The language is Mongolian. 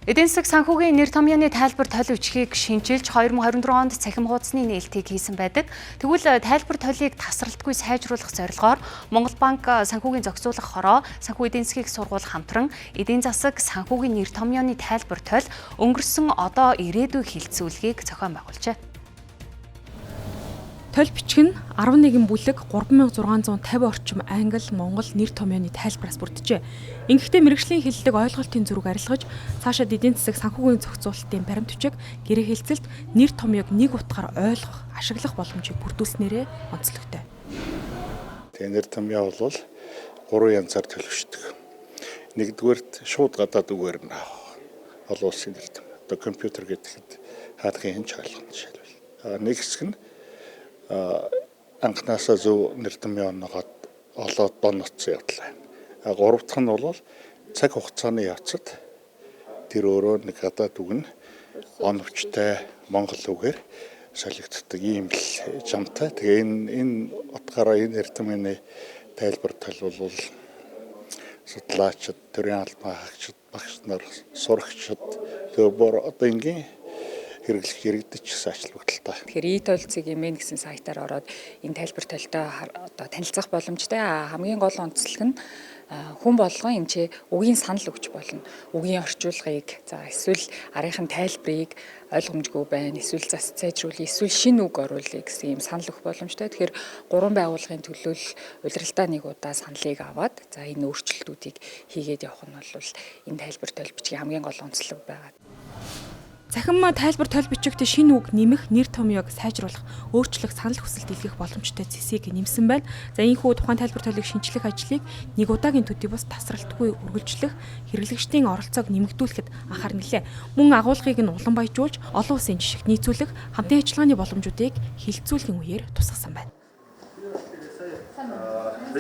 Эдийн засаг санхүүгийн нэр томьёоны тайлбар толь бичгийг шинжилж 2024 онд цахим хуудасны нээлтийг хийсэн байдаг. Тэгвэл тайлбар толийг тасралтгүй сайжруулах зорилгоор Монгол банк санхүүгийн зохицуулах хороо, санхүү эдийн засгийг сургуулах хамтран эдийн засаг санхүүгийн нэр томьёоны тайлбар толь өнгөрсөн одоо ирээдүй хилцүүлгийг зохион байгуулжээ. Толь бичиг нь 11 бүлэг 3650 орчим англи, монгол нэр томьёоны тайлбараас бүрджээ. Ингэхдээ мэргэжлийн хэллэг ойлголтын зүрэг арилгаж цаашаад эдийн засаг санхүүгийн зохицуулалтын баримт бичиг гэрээ хэлцэлд нэр томьёог нэг утгаар ойлгох, ашиглах боломжийг бүрдүүлснээрээ онцлогтой. Тэгээ нэр томьёо бол 3 янзаар төлөвшдөг. Нэгдүгээрт шууд гадаад үгээр нь олон улсын нэр том. Одоо компьютер гэхэд хаалгын хэмж ойлгоно жишээлбэл. Нэг хэсэг нь анхнаасаа зөв нэр томьёо ногоод олоод донцсон явдлаа. Гурав дахь нь бол цаг хугацааны явцад тэр өөрөө нэг гадаад үг нь оновчтой монгол үгээр солигддог ийм л жамтай. Тэгээ энэ утгаараа энэ нэр томьёоны тайлбар тал бол судлаачид, төрийн албан хаагчид, багш нар, сурагчид тэгээ бүр одоо ингийн хэрэглэгдэж ажил бүгдэлтэй. Тэгэхээр e-toll.cg-ийн гэсэн сайтаар ороод энэ тайлбар толтой одоо танилцах боломжтой. Хамгийн гол онцлог нь хүн болгон энэ үгийн санал өгч болно. Үгийн орчуулгыг, эсвэл арийнхын тайлбарыг ойлгомжгүй байна, эсвэл зас сайжруулъя, эсвэл шинэ үг оруулъя гэсэн ийм санал өгөх боломжтой. Тэгэхээр 3 байгууллагын төлөөлөл удирдалтаа нэг удаа саналыг аваад энэ өөрчлөлтүүдийг хийгээд явах нь бол энэ тайлбар толь бичгийн хамгийн гол онцлог байгаа. Захин тайлбар толь бичигт шинэ үг нэмэх, нэр томьёог сайжруулах, өөрчлөх санал хүсэлт илгээх боломжтой зэсийг нэмсэн байна. Ийхүү тухайн тайлбар толийг шинжлэх ажлыг нэг удаагийн төдий бас тасралтгүй үргэлжлэх, хэрэглэгчдийн оролцоог нэмэгдүүлэхэд анхаарна гэлээ. Мөн агуулгыг нь улам баяжуулж, олон улсын жишгт нийцүүлэх, хамтын ажиллагааны боломжуудыг хилцүүлэхийн үеэр тусгасан байна.